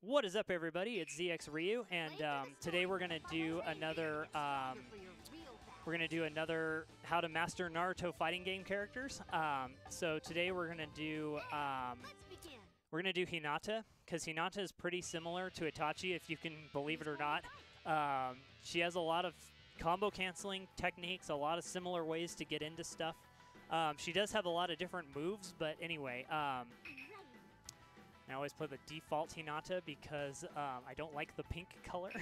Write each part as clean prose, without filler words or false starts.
What is up, everybody? It's ZXRyuu, and today we're gonna do another how to master Naruto fighting game characters. So today we're gonna do Hinata, because Hinata is pretty similar to Itachi, if you can believe it or not. She has a lot of combo canceling techniques, a lot of similar ways to get into stuff. She does have a lot of different moves, but anyway. I always play the default Hinata because I don't like the pink color.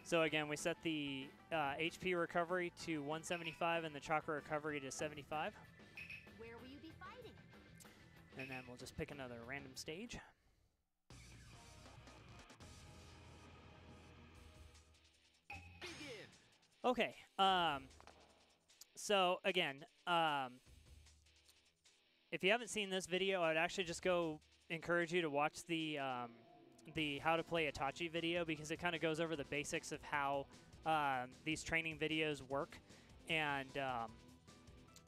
So again, we set the HP recovery to 175 and the chakra recovery to 75. Where will you be fighting? And then we'll just pick another random stage. Begin. Okay. So again, if you haven't seen this video, I would actually just go encourage you to watch the how to play Itachi video, because it kind of goes over the basics of how these training videos work, and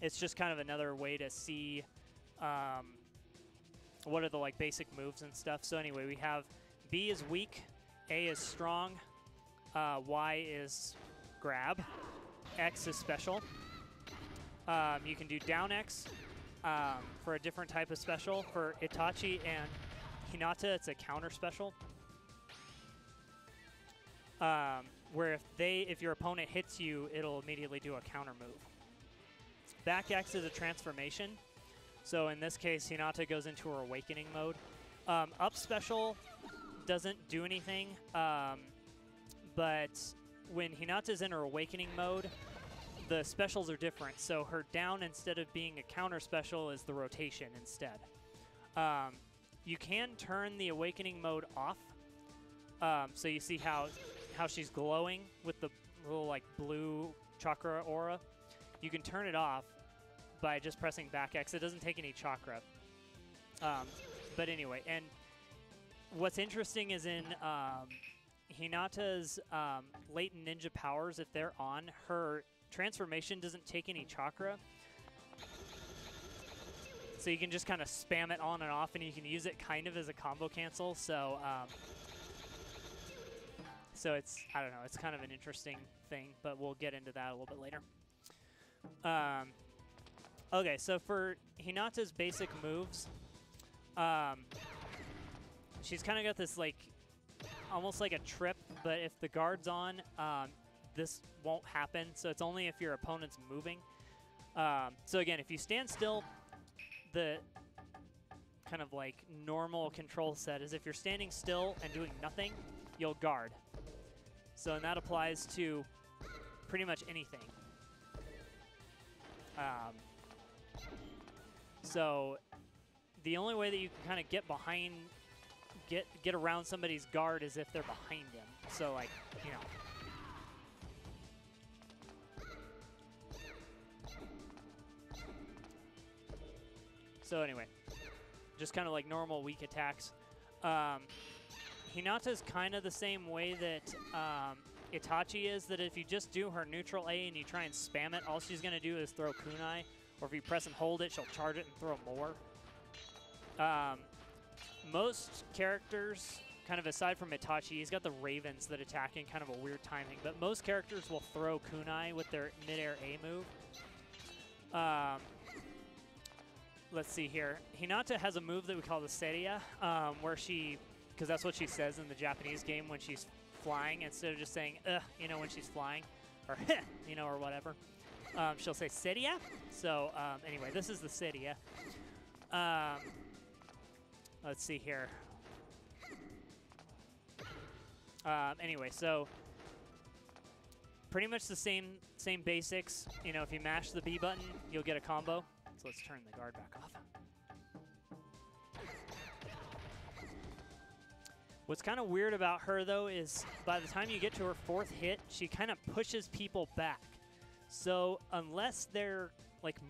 it's just kind of another way to see what are the basic moves and stuff. So anyway, we have B is weak, A is strong, Y is grab, X is special. You can do down X for a different type of special. For Itachi and Hinata, it's a counter special. Where if your opponent hits you, it'll immediately do a counter move. Back X is a transformation. So in this case, Hinata goes into her awakening mode. Up special doesn't do anything, but when Hinata's in her awakening mode, the specials are different. So her down, instead of being a counter special, is the rotation instead. You can turn the awakening mode off. So you see how she's glowing with the little blue chakra aura. You can turn it off by just pressing back X. It doesn't take any chakra. But anyway, and what's interesting is in Hinata's latent ninja powers, if they're on, her transformation doesn't take any chakra. So you can just kind of spam it on and off, and you can use it kind of as a combo cancel. So so it's, I don't know, it's kind of an interesting thing, but we'll get into that a little bit later. Okay, so for Hinata's basic moves, she's kind of got this almost like a trip, but if the guard's on, this won't happen. So it's only if your opponent's moving. So again, if you stand still, the kind of normal control set is if you're standing still and doing nothing, you'll guard. So and that applies to pretty much anything. So the only way that you can kind of get behind, get around somebody's guard is if they're behind him. So you know. So anyway, just kind of like normal weak attacks. Hinata's kind of the same way that Itachi is, that if you just do her neutral A and you try and spam it, all she's going to do is throw kunai. Or if you press and hold it, she'll charge it and throw more. Most characters, kind of aside from Itachi, he's got the ravens that attack in kind of a weird timing, but most characters will throw kunai with their mid-air A move. Let's see here. Hinata has a move that we call the Seria, where she, because that's what she says in the Japanese game when she's flying, instead of just saying, you know, when she's flying, or, you know, or whatever. She'll say Seria. So, anyway, this is the Seria. Let's see here. Anyway, so pretty much the same basics. You know, if you mash the B button, you'll get a combo. So let's turn the guard back off. What's kind of weird about her, though, is by the time you get to her fourth hit, she kind of pushes people back. So unless they're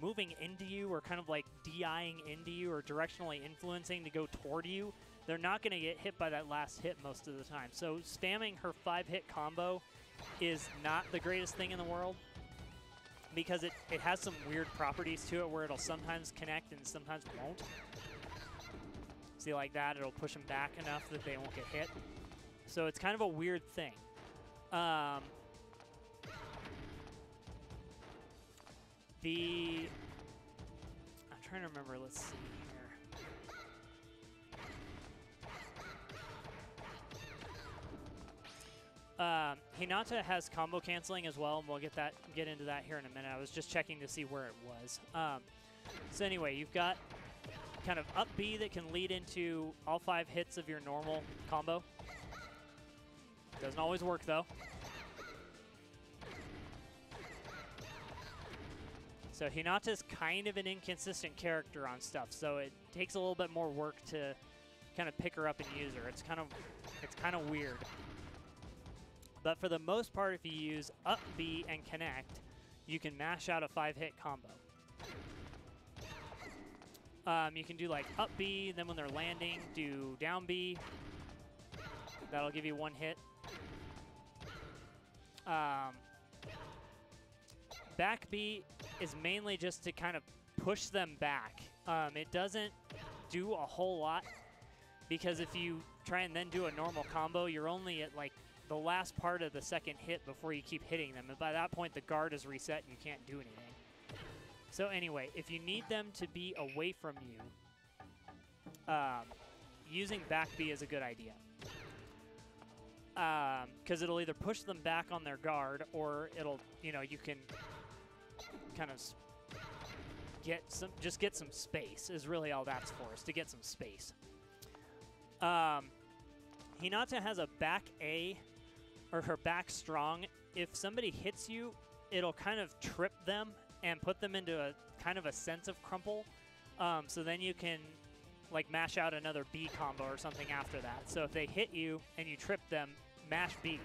moving into you or kind of DIing into you or directionally influencing to go toward you, they're not going to get hit by that last hit most of the time. So spamming her 5-hit combo is not the greatest thing in the world, because it has some weird properties to it where it'll sometimes connect and sometimes won't. See, like that, it'll push them back enough that they won't get hit. So it's kind of a weird thing. I'm trying to remember, let's see here. Hinata has combo canceling as well, and we'll get into that here in a minute. I was just checking to see where it was. So anyway, you've got kind of up B that can lead into all 5 hits of your normal combo. Doesn't always work though. So Hinata's kind of an inconsistent character on stuff, so it takes a little bit more work to kind of pick her up and use her. It's kind of weird. But for the most part, if you use up B and connect, you can mash out a 5-hit combo. You can do like up B, then when they're landing, do down B. That'll give you 1 hit. Back B is mainly just to kind of push them back. It doesn't do a whole lot, because if you try and then do a normal combo, you're only at like the last part of the 2nd hit before you keep hitting them. And by that point, the guard is reset and you can't do anything. So anyway, if you need them to be away from you, using back B is a good idea. Because it'll either push them back on their guard, or it'll, you know, you can kind of just get some space is really all that's for, is to get some space. Hinata has a back A, or her back strong. If somebody hits you, it'll kind of trip them and put them into a kind of a sense of crumple. So then you can like mash out another B combo or something after that. So if they hit you and you trip them, mash B,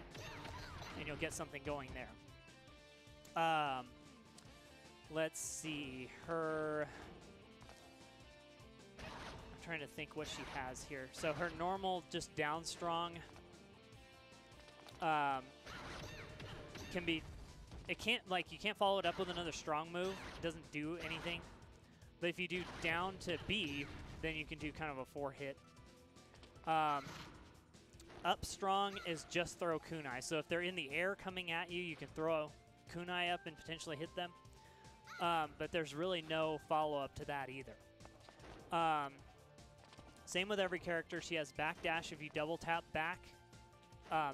and you'll get something going there. Let's see, her, I'm trying to think what she has here. So her normal, just down strong, can be, it can't, like, you can't follow it up with another strong move. It doesn't do anything. But if you do down to B, then you can do kind of a 4-hit. Up strong is just throw kunai. So if they're in the air coming at you, you can throw kunai up and potentially hit them. But there's really no follow-up to that either. Same with every character. She has backdash. If you double tap back,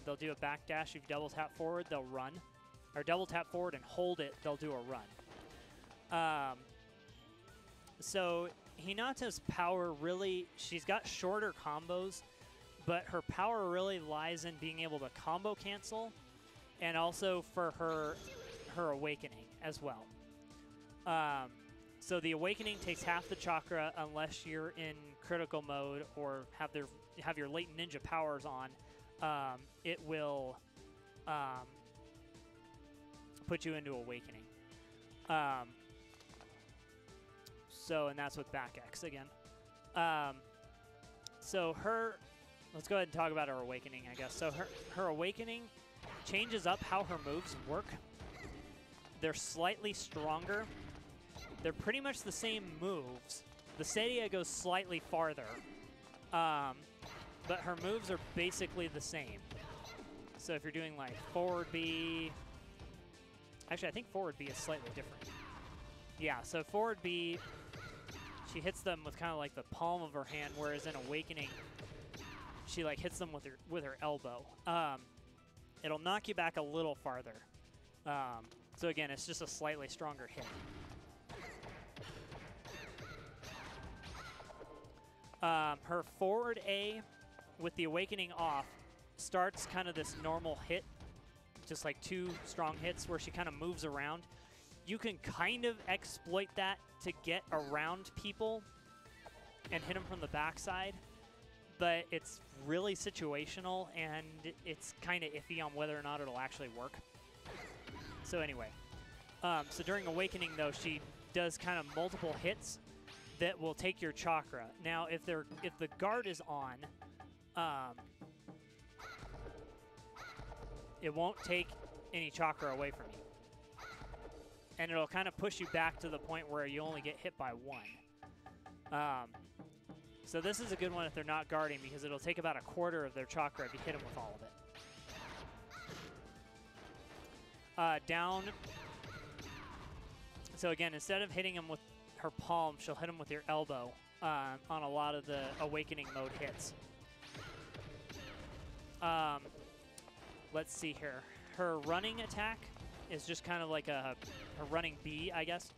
they'll do a backdash. If you double tap forward, they'll run. Or double tap forward and hold it, they'll do a run. So Hinata's power really, she's got shorter combos, but her power really lies in being able to combo cancel, and also for her awakening as well. So the awakening takes half the chakra unless you're in critical mode or have your latent ninja powers on. It will put you into awakening. So, and that's with back X again. So let's go ahead and talk about her awakening, I guess. So her awakening changes up how her moves work. They're slightly stronger. They're pretty much the same moves. The Seiya goes slightly farther, but her moves are basically the same. So if you're doing like forward B, actually I think forward B is slightly different. Yeah, so forward B, she hits them with kind of like the palm of her hand, whereas in awakening, she like hits them with her elbow. It'll knock you back a little farther. So again, it's just a slightly stronger hit. Her forward A with the awakening off starts kind of this normal hit, just like 2 strong hits where she kind of moves around. You can kind of exploit that to get around people and hit them from the backside, but it's really situational and it's kind of iffy on whether or not it'll actually work. So anyway, so during awakening though, she does kind of multiple hits that will take your chakra. Now, if the guard is on, it won't take any chakra away from you. And it'll kind of push you back to the point where you only get hit by 1. So this is a good one if they're not guarding because it'll take about a quarter of their chakra if you hit them with all of it. Down. So again, instead of hitting them with her palm, she'll hit them with your elbow on a lot of the awakening mode hits. Let's see here. Her running attack is just kind of like a running B, I guess.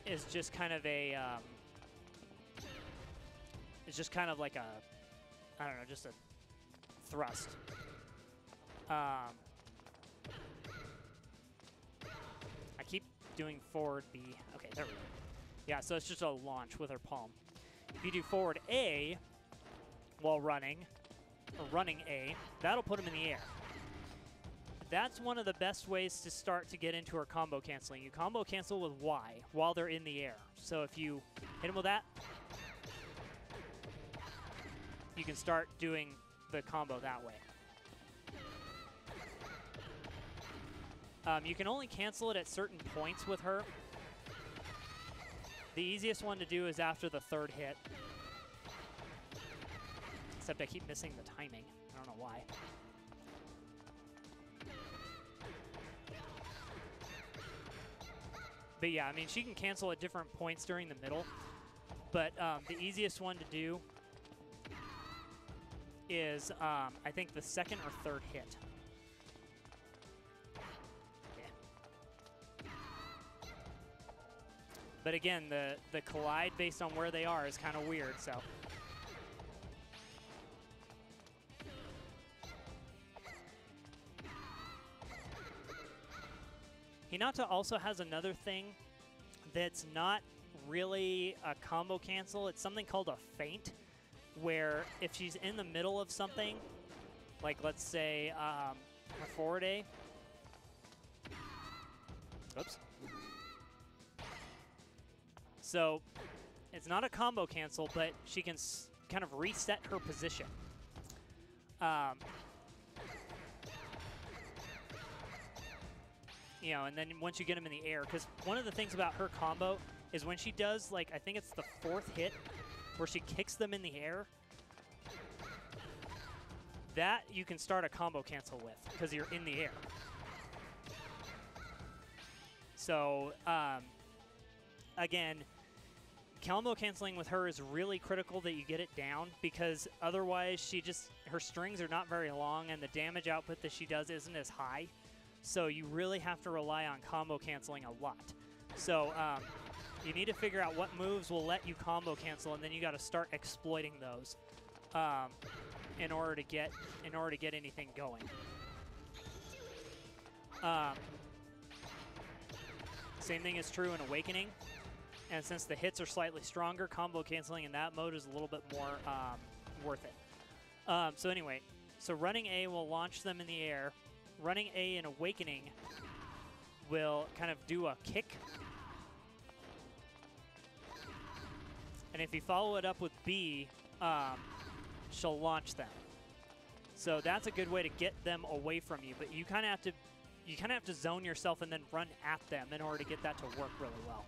Is just kind of a it's just kind of like a, I don't know, just a thrust. I keep doing forward B. Okay, there we go. Yeah, so it's just a launch with her palm. If you do forward A while running, or running A, that'll put him in the air. That's one of the best ways to start to get into her combo canceling. You combo cancel with Y while they're in the air. So if you hit him with that, you can start doing the combo that way. You can only cancel it at certain points with her. The easiest one to do is after the third hit. Except I keep missing the timing. I don't know why. But yeah, I mean, she can cancel at different points during the middle. But the easiest one to do is, I think, the second or third hit. Yeah. But again, the collide based on where they are is kind of weird, so. Hinata also has another thing that's not really a combo cancel. It's something called a feint, where if she's in the middle of something, like let's say her forward A. Oops. So it's not a combo cancel, but she can kind of reset her position. You know, and then once you get them in the air, because one of the things about her combo is when she does, like, I think it's the fourth hit, where she kicks them in the air, that you can start a combo cancel with, because you're in the air. So, again, combo canceling with her is really critical that you get it down, because otherwise her strings are not very long, and the damage output that she does isn't as high. So you really have to rely on combo canceling a lot. So you need to figure out what moves will let you combo cancel, and then you got to start exploiting those in order to get anything going. Same thing is true in Awakening, and since the hits are slightly stronger, combo canceling in that mode is a little bit more worth it. So anyway, so running A will launch them in the air. Running A in Awakening will kind of do a kick. And if you follow it up with B, she'll launch them. So that's a good way to get them away from you. But you kind of have to zone yourself and then run at them in order to get that to work really well.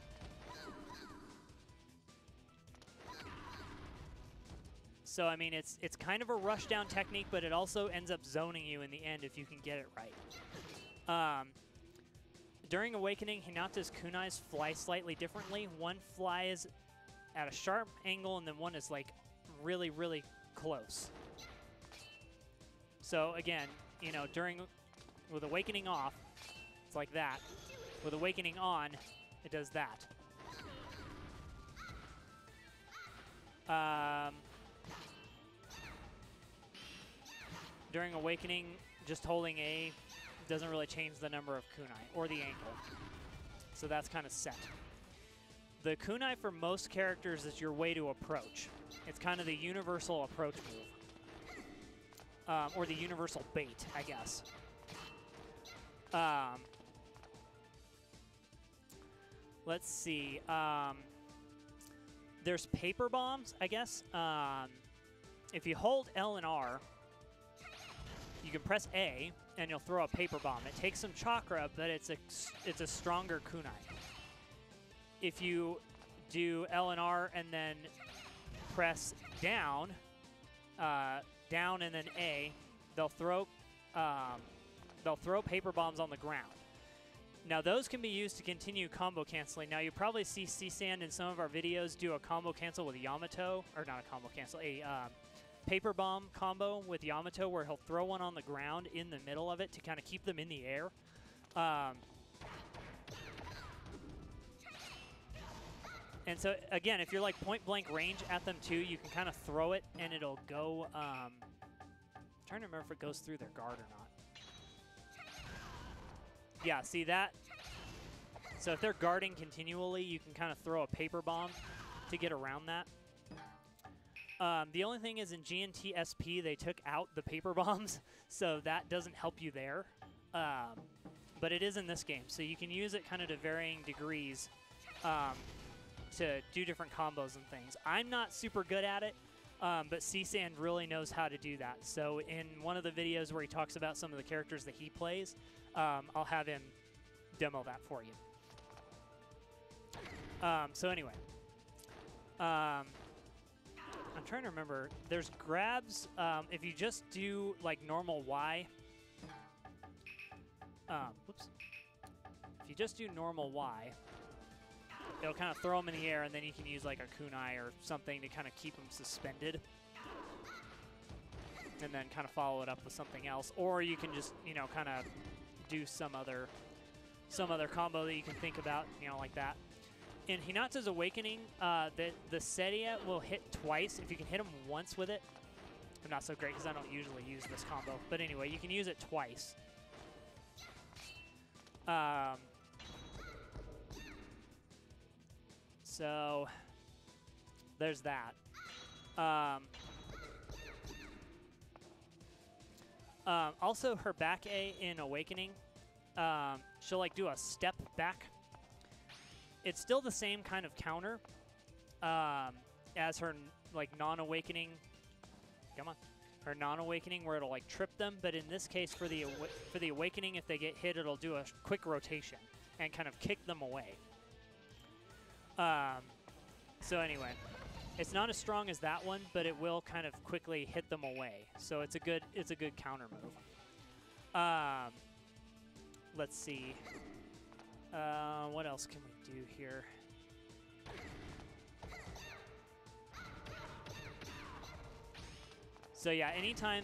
So, I mean, it's kind of a rush down technique, but it also ends up zoning you in the end if you can get it right. During Awakening, Hinata's kunais fly slightly differently. One flies at a sharp angle, and then one is, like, really, really close. So, again, you know, with Awakening off, it's like that. With Awakening on, it does that. During Awakening, just holding A doesn't really change the number of kunai or the angle. So that's kind of set. The kunai for most characters is your way to approach. It's kind of the universal approach move. Or the universal bait, I guess. Let's see. There's paper bombs, I guess. If you hold L and R, you can press A, and you'll throw a paper bomb. It takes some chakra, but it's a stronger kunai. If you do L and R and then press down, down and then A, they'll throw paper bombs on the ground. Now those can be used to continue combo canceling. Now you probably see C-Sand in some of our videos do a combo cancel with Yamato, or not a combo cancel, a paper bomb combo with Yamato where he'll throw one on the ground in the middle of it to kind of keep them in the air. And so again, if you're like point blank range at them too, you can kind of throw it and it'll go, I'm trying to remember if it goes through their guard or not. Yeah, see that? So if they're guarding continually, you can kind of throw a paper bomb to get around that. The only thing is in GNT SP, they took out the paper bombs, so that doesn't help you there. But it is in this game, so you can use it kind of to varying degrees to do different combos and things. I'm not super good at it, but C-Sand really knows how to do that. So in one of the videos where he talks about some of the characters that he plays, I'll have him demo that for you. So anyway, I'm trying to remember. There's grabs. If you just do like normal Y, whoops. If you just do normal Y, it'll kind of throw them in the air, and then you can use like a kunai or something to kind of keep them suspended. And then kind of follow it up with something else. Or you can just, you know, kind of do some other combo that you can think about, you know, like that. In Hinata's Awakening, the Seria will hit twice. If you can hit them once with it, I'm not so great because I don't usually use this combo. But anyway, you can use it twice. So there's that. Also, her back A in Awakening, she'll like do a step back. It's still the same kind of counter as her like non-Awakening. Come on, her non-Awakening where it'll like trip them. But in this case, for the Awakening, if they get hit, it'll do a quick rotation and kind of kick them away. So anyway, it's not as strong as that one, but it will kind of quickly hit them away. So it's a good counter move. Let's see. What else can we do here? So yeah, anytime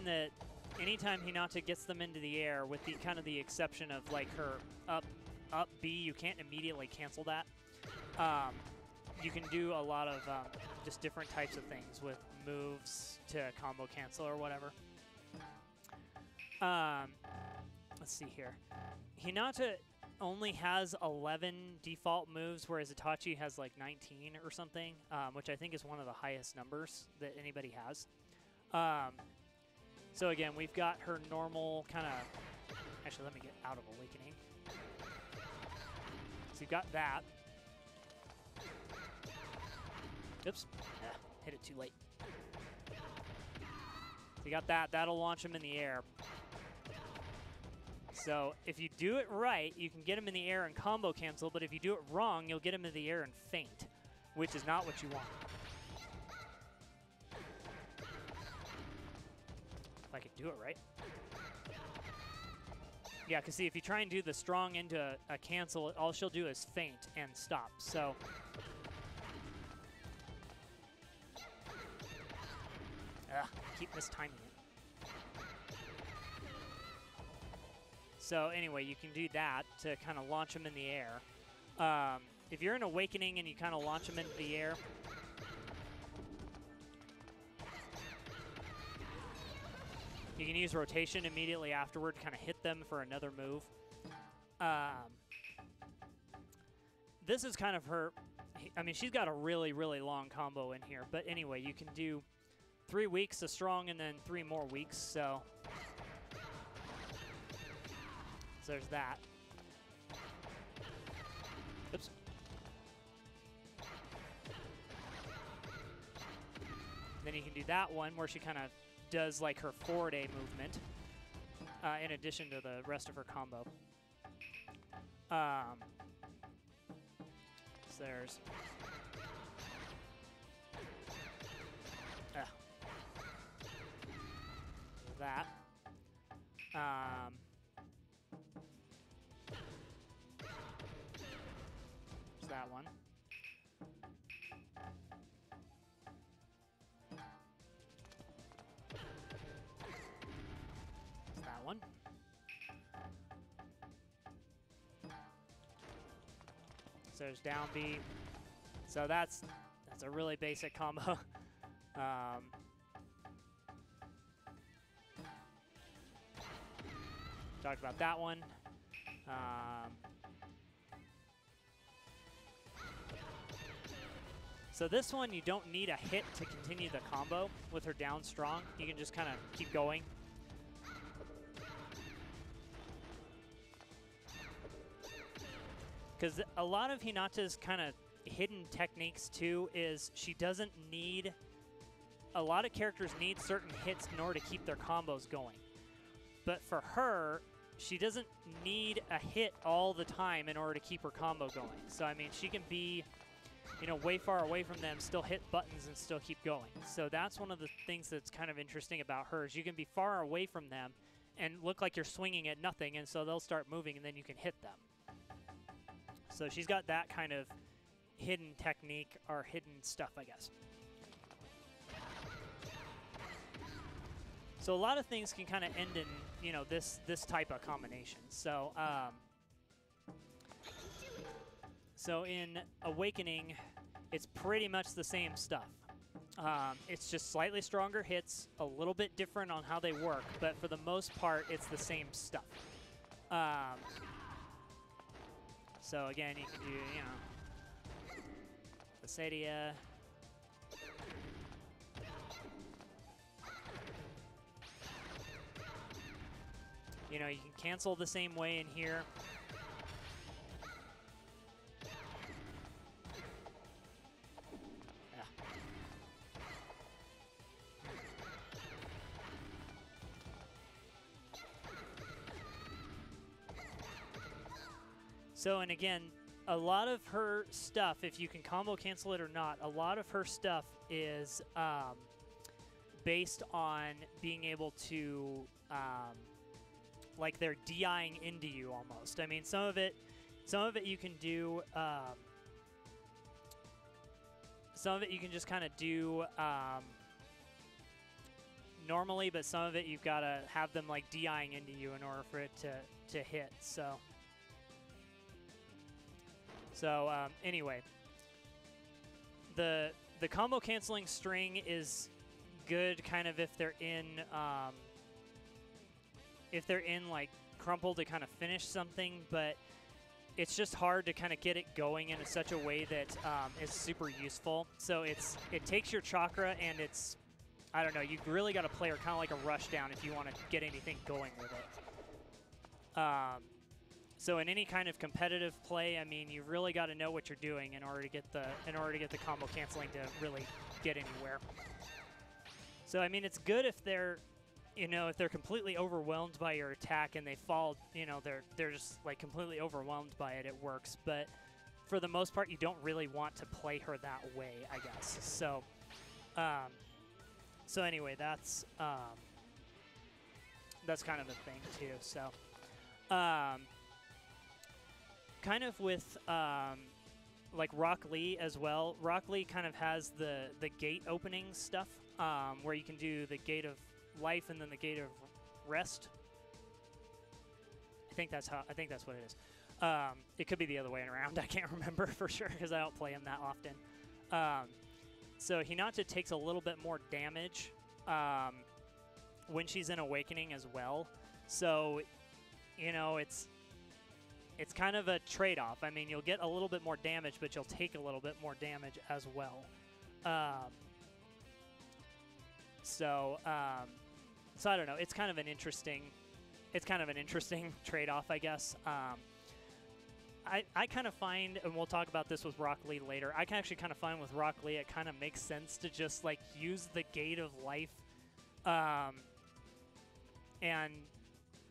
Hinata gets them into the air, with the kind of the exception of like her up B, you can't immediately cancel that. You can do a lot of just different types of things with moves to combo cancel or whatever. Let's see here. Hinata only has 11 default moves, whereas Itachi has like 19 or something, which I think is one of the highest numbers that anybody has. So again, we've got her normal kind of... Actually, let me get out of Awakening. So you've got that. Oops. Hit it too late. So you got that. That'll launch him in the air. So if you do it right, you can get him in the air and combo cancel, but if you do it wrong, you'll get him in the air and feint, which is not what you want. If I could do it right. Yeah, because see, if you try and do the strong into a cancel, all she'll do is feint and stop. So... keep mistiming it. So anyway, you can do that to kind of launch them in the air. If you're in Awakening and you kind of launch them into the air, you can use rotation immediately afterward to kind of hit them for another move. This is kind of her... I mean, she's got a really, really long combo in here. But anyway, you can do 3 weeks of strong and then 3 more weeks, so there's that. Oops. Then you can do that one where she kind of does like her forward A movement in addition to the rest of her combo. So there's... So there's down B. So that's a really basic combo. Talked about that one. So this one, you don't need a hit to continue the combo with her down strong. You can just kind of keep going. Because a lot of Hinata's kind of hidden techniques, too, is she doesn't need... A lot of characters need certain hits in order to keep their combos going. But for her, she doesn't need a hit all the time in order to keep her combo going. So, I mean, she can be, you know, way far away from them, still hit buttons and still keep going. So that's one of the things that's kind of interesting about her is you can be far away from them and look like you're swinging at nothing, and so they'll start moving, and then you can hit them. So she's got that kind of hidden technique or hidden stuff, I guess. So a lot of things can kind of end in, you know, this type of combination. So, so in Awakening, it's pretty much the same stuff. It's just slightly stronger hits, a little bit different on how they work, but for the most part, it's the same stuff. So again, you can do, you know, the Sadia. You know, you can cancel the same way in here. Yeah. So, and again, a lot of her stuff, if you can combo cancel it or not, a lot of her stuff is based on being able to like they're DIing into you almost. I mean, some of it you can do. Some of it you can just kind of do normally, but some of it you've got to have them like DIing into you in order for it to hit. So anyway, the combo canceling string is good, kind of if they're in. If they're in like crumple to kind of finish something, but it's just hard to kind of get it going in such a way that is super useful. So it takes your chakra, and it's, I don't know, you've really got to play her kind of like a rush down if you want to get anything going with it. So in any kind of competitive play, I mean, you've really got to know what you're doing in order to get the combo canceling to really get anywhere. So I mean, it's good if they're, you know, if they're completely overwhelmed by your attack and they fall, you know, they're just like completely overwhelmed by it, it works. But for the most part, you don't really want to play her that way, I guess. So, so anyway, that's kind of the thing too. So, kind of with like Rock Lee as well. Rock Lee kind of has the gate opening stuff where you can do the gate of life and then the gate of rest. I think that's what it is. It could be the other way around. I can't remember for sure because I don't play him that often. So Hinata takes a little bit more damage when she's in Awakening as well. So, you know, it's kind of a trade-off. I mean, you'll get a little bit more damage, but you'll take a little bit more damage as well. So I don't know. It's kind of an interesting trade-off, I guess. I kind of find, and we'll talk about this with Rock Lee later, I can actually kind of find with Rock Lee it kind of makes sense to just like use the Gate of Life, and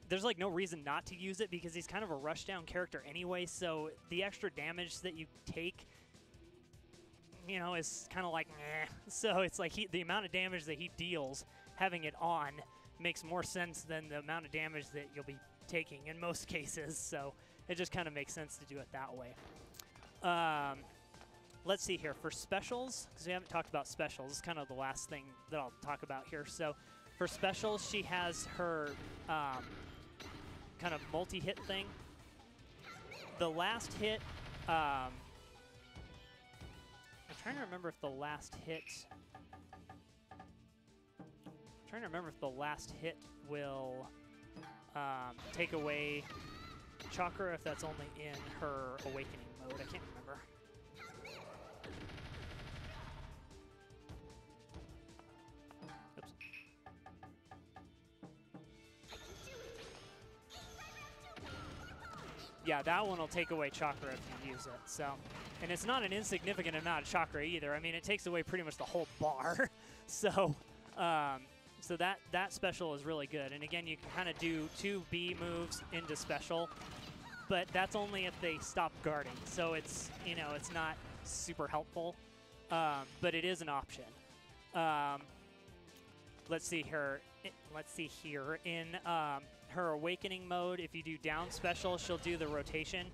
there's like no reason not to use it because he's kind of a rushdown character anyway, so the extra damage that you take, you know, is kind of like, meh. So it's like the amount of damage that he deals, having it on, makes more sense than the amount of damage that you'll be taking in most cases. So it just kind of makes sense to do it that way. Let's see here. For specials, because we haven't talked about specials, it's kind of the last thing that I'll talk about here. So for specials, she has her kind of multi-hit thing. The last hit trying to remember if the last hit... trying to remember if the last hit will take away chakra, if that's only in her awakening mode. I can't remember. Oops. Yeah, that one will take away chakra if you use it. So, and it's not an insignificant amount of chakra either. I mean, it takes away pretty much the whole bar. So, so that special is really good. And again, you can kind of do 2 B moves into special, but that's only if they stop guarding. So it's, you know, it's not super helpful, but it is an option. Let's see here. Let's see here in her awakening mode. If you do down special, she'll do the rotation,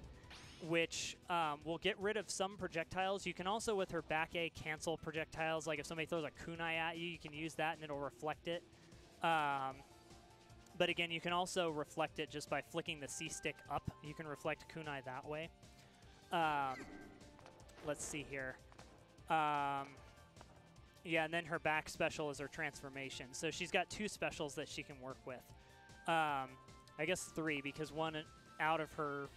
which will get rid of some projectiles. You can also, with her back A, cancel projectiles. Like if somebody throws a kunai at you, you can use that and it'll reflect it. But again, you can also reflect it just by flicking the C stick up. You can reflect kunai that way. Let's see here. Yeah, and then her back special is her transformation. So she's got 2 specials that she can work with. I guess 3, because one out of her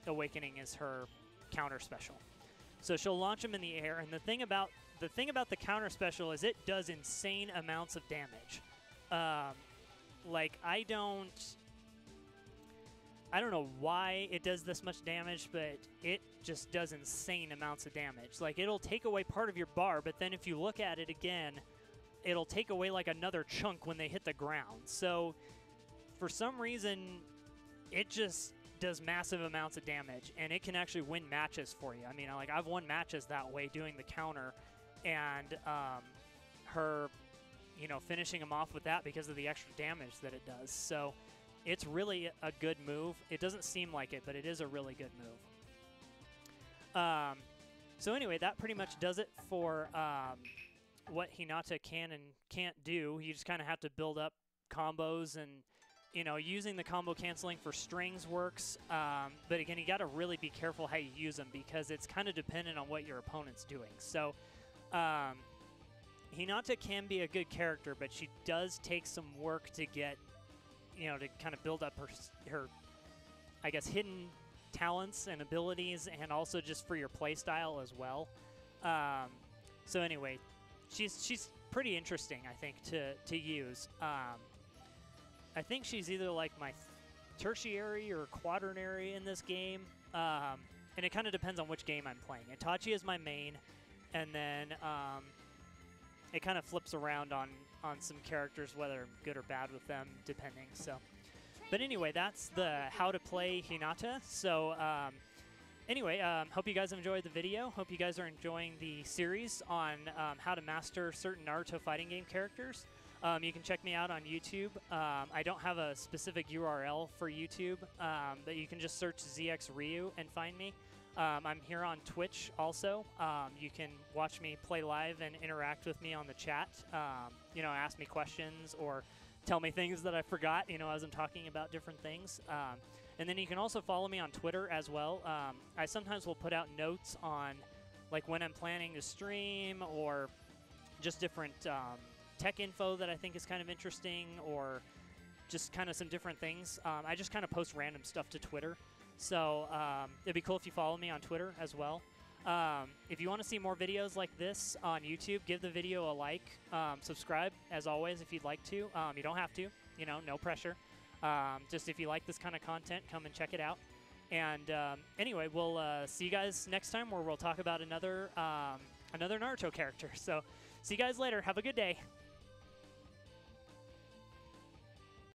awakening is her counter special. So she'll launch them in the air, and the thing about the counter special is it does insane amounts of damage. Like I don't know why it does this much damage, but it just does insane amounts of damage. Like it'll take away part of your bar, but then if you look at it again, it'll take away like another chunk when they hit the ground. So for some reason, it just does massive amounts of damage, and it can actually win matches for you. I mean, like I've won matches that way doing the counter, and her, you know, finishing them off with that because of the extra damage that it does. So it's really a good move. It doesn't seem like it, but it is a really good move. So anyway, that pretty much does it for what Hinata can and can't do. You just kind of have to build up combos, and you know, using the combo canceling for strings works, but again, you got to really be careful how you use them because it's kind of dependent on what your opponent's doing. So Hinata can be a good character, but she does take some work to get, you know, to kind of build up her I guess, hidden talents and abilities, and also just for your play style as well. So anyway, she's pretty interesting, I think, to use. I think she's either like my tertiary or quaternary in this game, and it kind of depends on which game I'm playing. Itachi is my main, and then it kind of flips around on some characters, whether good or bad with them, depending. So, but anyway, that's the how to play Hinata. So anyway, hope you guys enjoyed the video. Hope you guys are enjoying the series on how to master certain Naruto fighting game characters. You can check me out on YouTube. I don't have a specific URL for YouTube, but you can just search ZXRyuu and find me. I'm here on Twitch also. You can watch me play live and interact with me on the chat. You know, ask me questions or tell me things that I forgot, you know, as I'm talking about different things. And then you can also follow me on Twitter as well. I sometimes will put out notes on like when I'm planning to stream, or just different tech info that I think is kind of interesting, or just kind of some different things. I just kind of post random stuff to Twitter. So it'd be cool if you follow me on Twitter as well. If you want to see more videos like this on YouTube, give the video a like. Subscribe, as always, if you'd like to. You don't have to, you know, no pressure. Just if you like this kind of content, come and check it out. And anyway, we'll see you guys next time, where we'll talk about another Naruto character. So see you guys later. Have a good day.